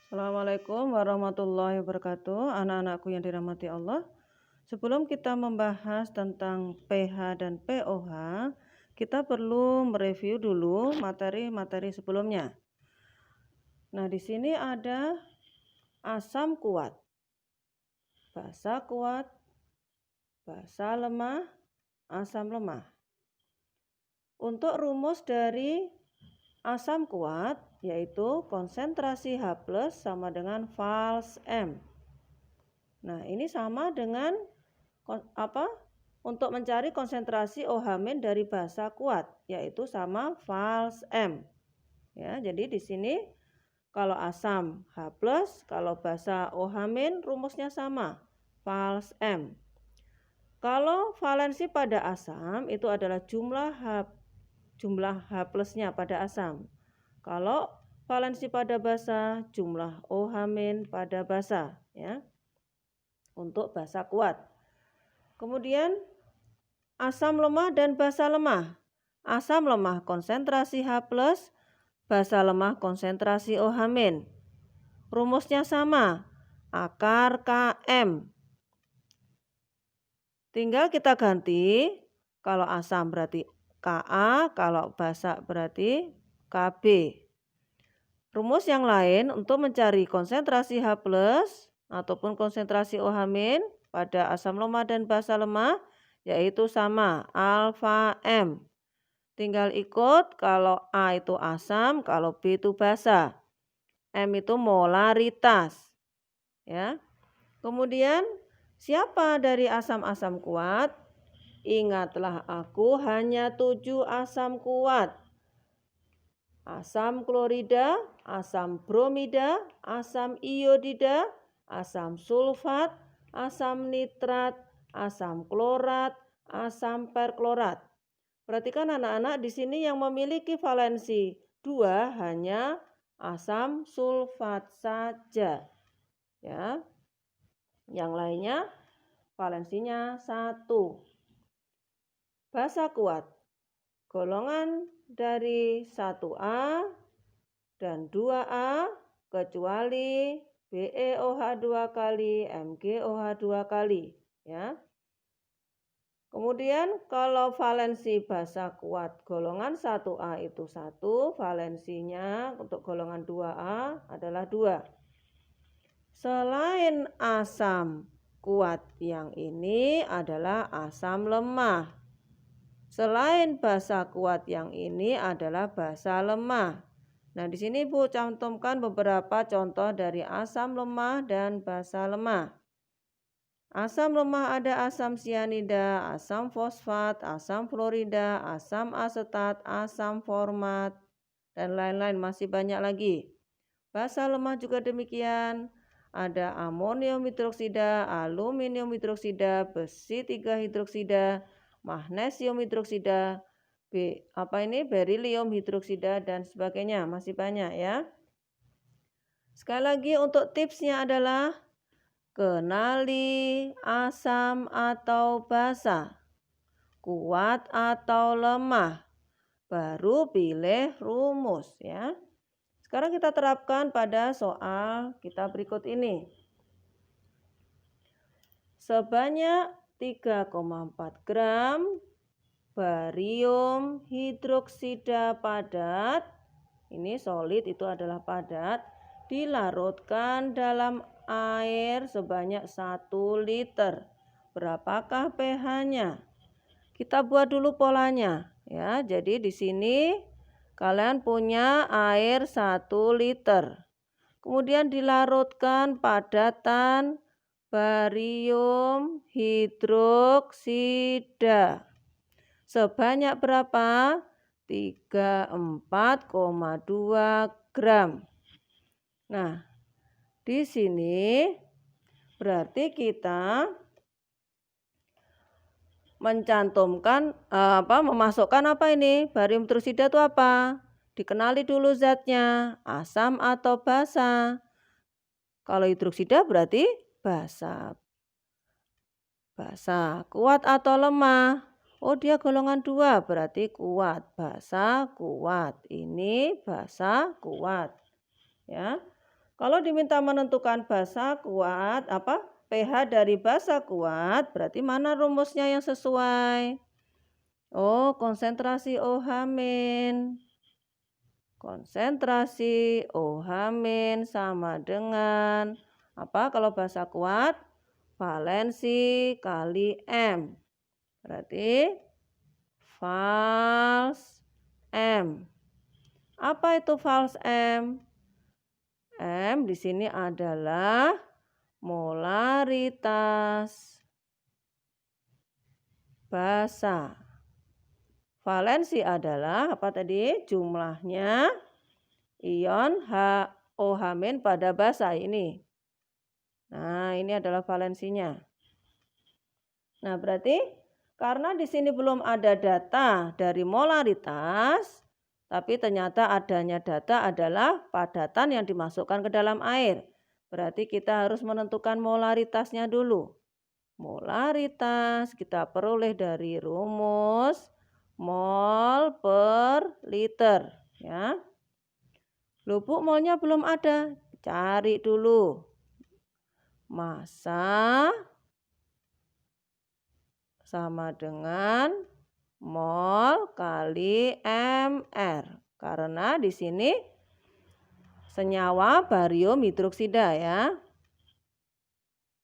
Assalamualaikum warahmatullahi wabarakatuh. Anak-anakku yang dirahmati Allah. Sebelum kita membahas tentang pH dan pOH, kita perlu mereview dulu materi-materi sebelumnya. Nah, di sini ada asam kuat, basa kuat, basa lemah, asam lemah. Untuk rumus dari asam kuat yaitu konsentrasi H+ sama dengan Vals M. Nah, ini sama dengan untuk mencari konsentrasi OH- dari basa kuat yaitu sama Vals M. Ya, jadi di sini kalau asam H+, kalau basa OH- rumusnya sama, Vals M. Kalau valensi pada asam itu adalah jumlah H+-nya pada asam. Kalau valensi pada basa, jumlah OH- pada basa, ya. Untuk basa kuat. Kemudian asam lemah dan basa lemah. Asam lemah konsentrasi H+, basa lemah konsentrasi OH-. Rumusnya sama, akar Km. Tinggal kita ganti, kalau asam berarti Ka, kalau basa berarti Kb. Rumus yang lain untuk mencari konsentrasi H+ ataupun konsentrasi OH- pada asam lemah dan basa lemah yaitu sama, alfa M. Tinggal ikut kalau A itu asam, kalau B itu basa. M itu molaritas. Ya. Kemudian siapa dari asam-asam kuat? Ingatlah aku hanya 7 asam kuat. Asam klorida, asam bromida, asam iodida, asam sulfat, asam nitrat, asam klorat, asam perklorat. Perhatikan anak-anak, di sini yang memiliki valensi 2 hanya asam sulfat saja. Ya. Yang lainnya valensinya 1. Basa kuat. Golongan dari 1A dan 2A kecuali BeOH 2 kali, MgOH 2 kali, ya. Kemudian kalau valensi basa kuat golongan 1A itu 1, valensinya untuk golongan 2A adalah 2. Selain asam kuat yang ini adalah asam lemah. Selain basa kuat yang ini adalah basa lemah. Nah, di sini Bu cantumkan beberapa contoh dari asam lemah dan basa lemah. Asam lemah ada asam sianida, asam fosfat, asam fluorida, asam asetat, asam format, dan lain-lain, masih banyak lagi. Basa lemah juga demikian. Ada amonium hidroksida, aluminium hidroksida, besi 3 hidroksida, magnesium hidroksida, berilium hidroksida dan sebagainya, masih banyak ya. Sekali lagi untuk tipsnya adalah kenali asam atau basa, kuat atau lemah, baru pilih rumus ya. Sekarang kita terapkan pada soal kita berikut ini. Sebanyak 3,4 gram barium hidroksida padat, ini solid itu adalah padat, dilarutkan dalam air sebanyak 1 liter. Berapakah pH-nya? Kita buat dulu polanya ya. Jadi di sini kalian punya air 1 liter. Kemudian dilarutkan padatan barium hidroksida. Sebanyak berapa? 34,2 gram. Nah, di sini berarti kita mencantumkan memasukkan apa ini? Barium hidroksida itu apa? Dikenali dulu zatnya, asam atau basa. Kalau hidroksida berarti basa. Basa, kuat atau lemah? Oh, dia golongan 2, berarti kuat. Basa kuat. Ini basa kuat. Ya. Kalau diminta menentukan basa kuat, pH dari basa kuat, berarti mana rumusnya yang sesuai? Oh, konsentrasi OH-. Konsentrasi OH- sama dengan apa kalau basa kuat? Valensi kali M. Berarti Vals M. Apa itu Vals M? M di sini adalah molaritas basa. Valensi adalah apa tadi? Jumlahnya ion OH- pada basa ini. Nah, ini adalah valensinya. Nah, berarti karena di sini belum ada data dari molaritas, tapi ternyata adanya data adalah padatan yang dimasukkan ke dalam air. Berarti kita harus menentukan molaritasnya dulu. Molaritas kita peroleh dari rumus mol per liter. Ya. Lubuk molnya belum ada, cari dulu. Massa sama dengan mol kali mR. Karena di sini senyawa barium hidroksida ya.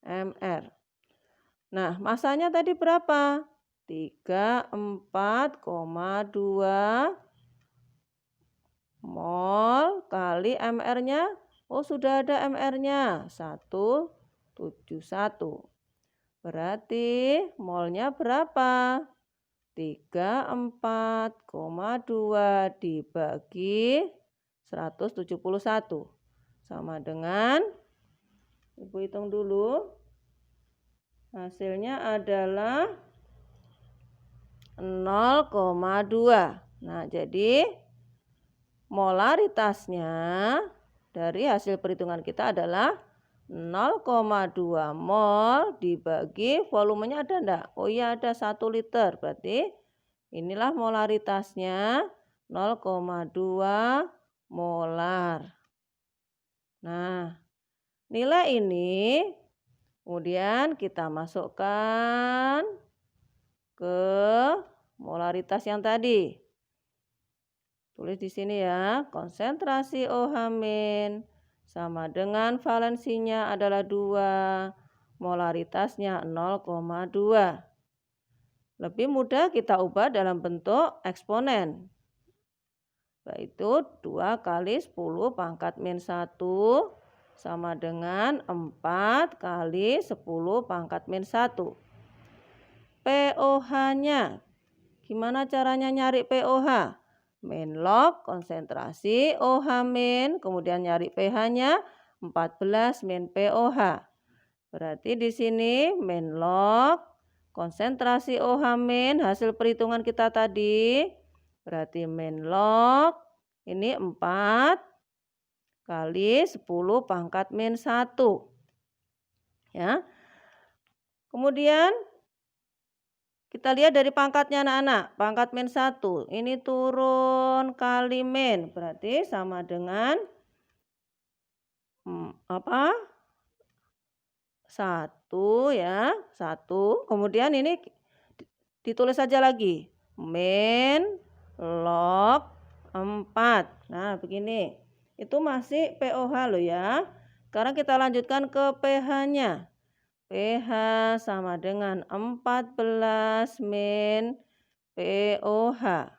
Mr. Nah, masanya tadi berapa? 34,2 mol kali mR-nya. Oh, sudah ada mR-nya. 171. Berarti molnya berapa? 34,2 dibagi 171. Sama dengan, Ibu hitung dulu. Hasilnya adalah 0,2. Nah, jadi molaritasnya dari hasil perhitungan kita adalah 0,2 mol dibagi volumenya ada enggak? Oh iya ada 1 liter. Berarti inilah molaritasnya 0,2 molar. Nah, nilai ini kemudian kita masukkan ke molaritas yang tadi. Tulis di sini ya, konsentrasi OH- sama dengan valensinya adalah 2, molaritasnya 0,2. Lebih mudah kita ubah dalam bentuk eksponen. Yaitu 2 kali 10 pangkat min 1 sama dengan 4 kali 10 pangkat min 1. pOH-nya. Gimana caranya nyari pOH? Min log konsentrasi OH-, kemudian nyari pH-nya 14 min pOH. Berarti di sini min log konsentrasi OH- hasil perhitungan kita tadi. Berarti min log ini 4 kali 10 pangkat min 1. Ya. Kemudian kita lihat dari pangkatnya anak-anak. Pangkat min 1. Ini turun kali min. Berarti sama dengan 1 ya. 1. Kemudian ini ditulis saja lagi. Min log 4. Nah begini. Itu masih pOH loh ya. Sekarang kita lanjutkan ke pH-nya. pH sama dengan 14 min pOH.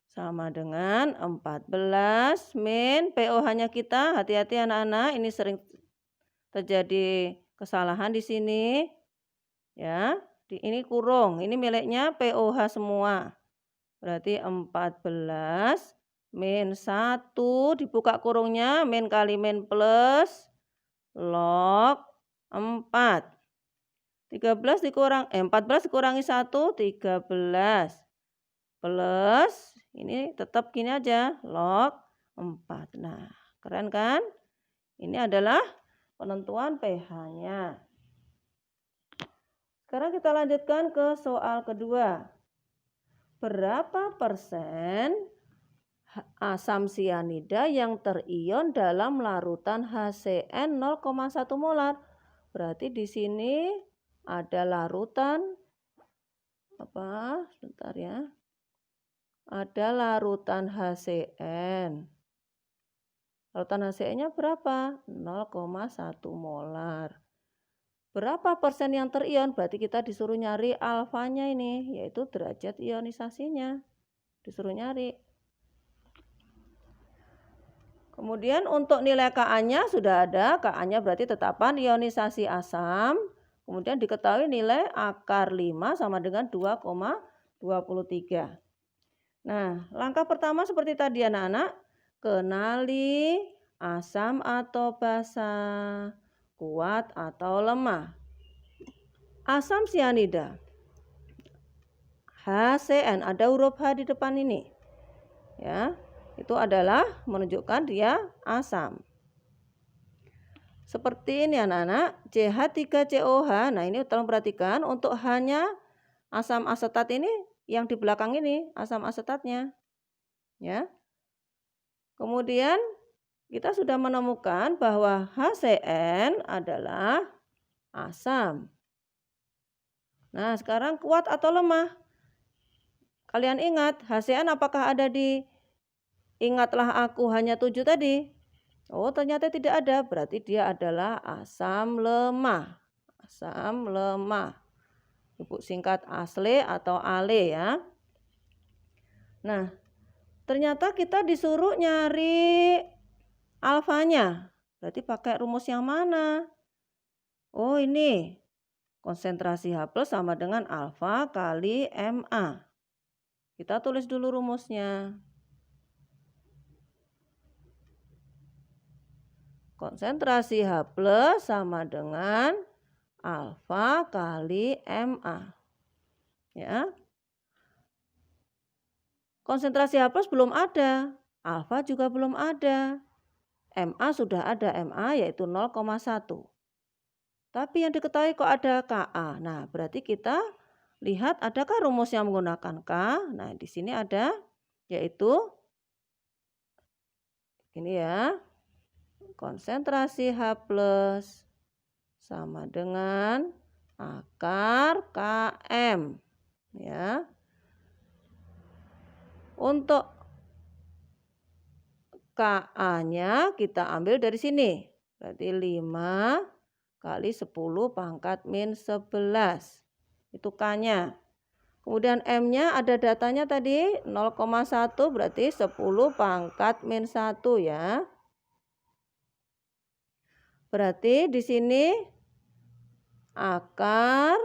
Sama dengan 14 min pOH-nya kita. Hati-hati anak-anak, ini sering terjadi kesalahan di sini. Ya, ini kurung. Ini miliknya pOH semua. Berarti 14 min 1 dibuka kurungnya, min kali min plus log 4. 14 dikurangi 1, 13. Plus, ini tetap gini aja, log 4. Nah, keren kan? Ini adalah penentuan pH-nya. Sekarang kita lanjutkan ke soal kedua. Berapa persen asam sianida yang terion dalam larutan HCN 0,1 molar. Berarti di sini ada larutan sebentar ya. Ada larutan HCN. Larutan HCN-nya berapa? 0,1 molar. Berapa persen yang terion? Berarti kita disuruh nyari alfanya ini, yaitu derajat ionisasinya. Disuruh nyari. Kemudian untuk nilai Ka-nya sudah ada. Ka-nya berarti tetapan ionisasi asam. Kemudian diketahui nilai akar 5 sama dengan 2,23. Nah, langkah pertama seperti tadi anak-anak. Kenali asam atau basa, kuat atau lemah. Asam sianida. HCN, ada huruf H di depan ini. Ya. Itu adalah menunjukkan dia asam. Seperti ini anak-anak, CH3COH. Nah, ini tolong perhatikan untuk hanya asam asetat ini yang di belakang ini, asam asetatnya. Ya. Kemudian kita sudah menemukan bahwa HCN adalah asam. Nah, sekarang kuat atau lemah? Kalian ingat, HCN apakah ada di ingatlah aku hanya 7 tadi? Oh, ternyata tidak ada. Berarti dia adalah asam lemah. Asam lemah. Ibu singkat ASLE atau ALE ya. Nah, ternyata kita disuruh nyari alfanya. Berarti pakai rumus yang mana? Oh, ini. Konsentrasi H+ sama dengan alfa kali Ma. Kita tulis dulu rumusnya. Konsentrasi H+ sama dengan alfa kali Ma. Ya. Konsentrasi H+ belum ada, alfa juga belum ada. Ma sudah ada, Ma yaitu 0,1. Tapi yang diketahui kok ada Ka. Nah, berarti kita lihat adakah rumus yang menggunakan K? Nah, di sini ada, yaitu ini ya. Konsentrasi H+ sama dengan akar Km. Ya. Untuk Ka-nya kita ambil dari sini. Berarti 5 kali 10 pangkat min 11. Itu K-nya. Kemudian M-nya ada datanya tadi 0,1 berarti 10 pangkat min 1 ya. Berarti di sini akar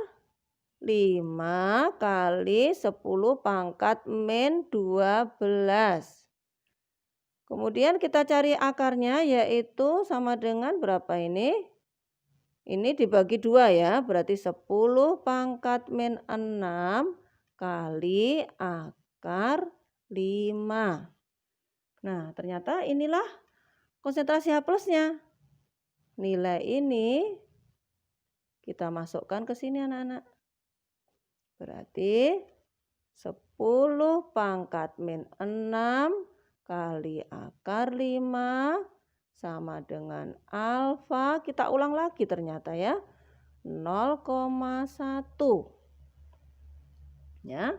5 kali 10 pangkat min 12. Kemudian kita cari akarnya yaitu sama dengan berapa ini? Ini dibagi 2 ya, berarti 10 pangkat min 6 kali akar 5. Nah, ternyata inilah konsentrasi H+-nya. Nilai ini kita masukkan ke sini anak-anak. Berarti 10 pangkat min 6 kali akar 5 sama dengan alfa. Kita ulang lagi ternyata ya. 0,1. Ya.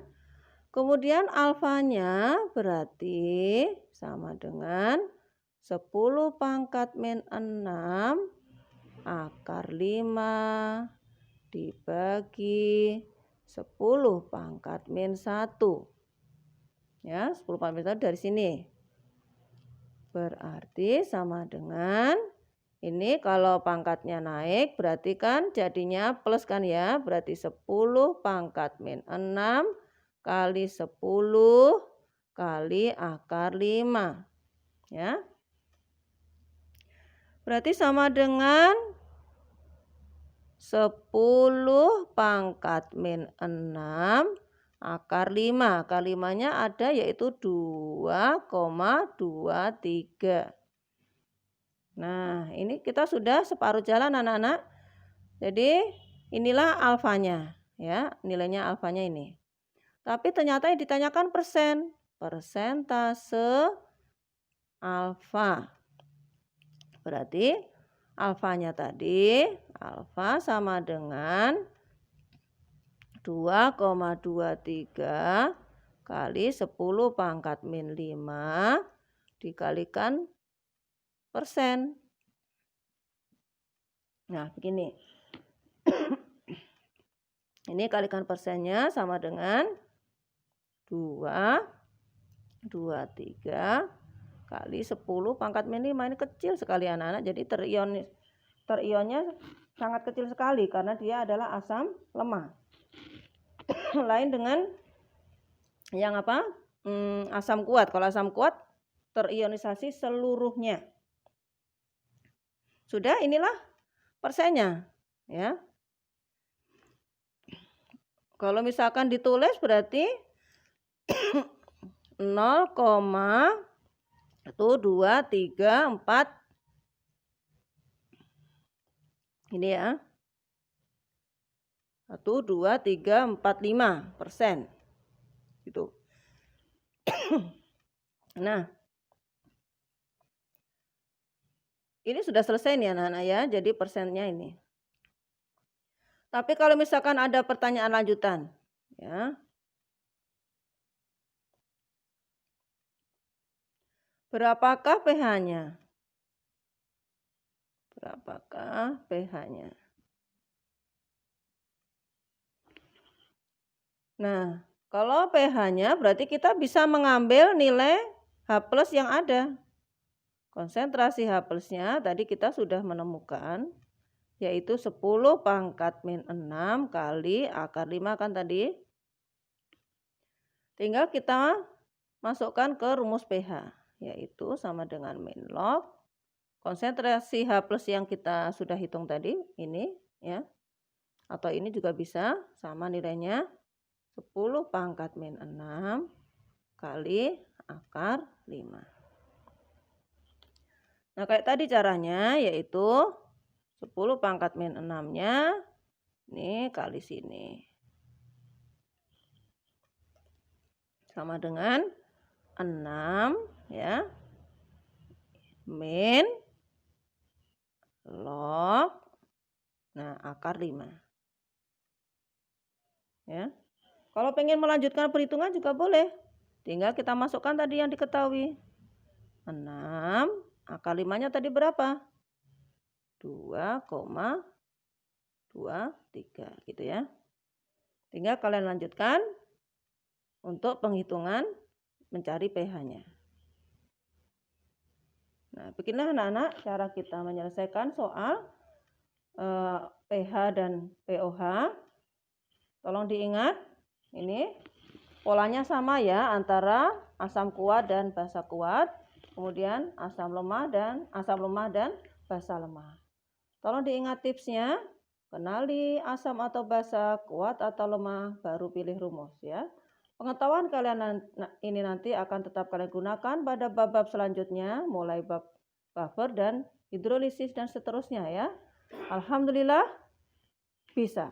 Kemudian alfanya berarti sama dengan 10 pangkat min 6 akar 5 dibagi 10 pangkat min 1. Ya, 10 pangkat min 1 dari sini. Berarti sama dengan ini kalau pangkatnya naik berarti kan jadinya plus kan ya. Berarti 10 pangkat min 6 kali 10 kali akar 5. Ya. Berarti sama dengan 10 pangkat min 6 akar 5. Akar 5-nya ada yaitu 2,23. Nah, ini kita sudah separuh jalan anak-anak. Jadi inilah alfanya ya, nilainya alfanya ini. Tapi ternyata yang ditanyakan persen. persentase alfa. Berarti alfanya tadi, alfa sama dengan 2,23 kali 10 pangkat min 5 dikalikan persen. Nah, begini. Ini kalikan persennya sama dengan 2,23 kali 10 pangkat min 5. Ini kecil sekali anak-anak, jadi terionnya sangat kecil sekali karena dia adalah asam lemah. Lain dengan yang apa? Asam kuat. Kalau asam kuat terionisasi seluruhnya. Sudah, inilah persennya, ya. Kalau misalkan ditulis berarti 0,1234 ini ya. 1,2345% gitu. Nah, ini sudah selesai nih anak-anak ya, jadi persennya ini. Tapi kalau misalkan ada pertanyaan lanjutan, ya. Berapakah pH-nya? Berapakah pH-nya? Nah, kalau pH-nya berarti kita bisa mengambil nilai H+ yang ada. Konsentrasi H+-nya tadi kita sudah menemukan, yaitu 10 pangkat min 6 kali akar 5 kan tadi. Tinggal kita masukkan ke rumus pH, yaitu sama dengan min log konsentrasi H+ yang kita sudah hitung tadi, ini ya. Atau ini juga bisa sama nilainya 10 pangkat min 6 kali akar 5. Nah, kayak tadi caranya yaitu 10 pangkat min 6-nya ini kali sini. Sama dengan 6 ya. Min log akar 5. Ya. Kalau pengen melanjutkan perhitungan juga boleh. Tinggal kita masukkan tadi yang diketahui. 6 akar 5-nya tadi berapa? 2,23 gitu ya. Tinggal kalian lanjutkan untuk penghitungan mencari pH-nya. Nah, beginilah anak-anak cara kita menyelesaikan soal pH dan pOH. Tolong diingat, ini polanya sama ya antara asam kuat dan basa kuat, kemudian asam lemah dan basa lemah. Tolong diingat tipsnya, kenali asam atau basa, kuat atau lemah, baru pilih rumus ya. Pengetahuan kalian ini nanti akan tetap kalian gunakan pada bab-bab selanjutnya, mulai bab buffer dan hidrolisis dan seterusnya ya. Alhamdulillah bisa.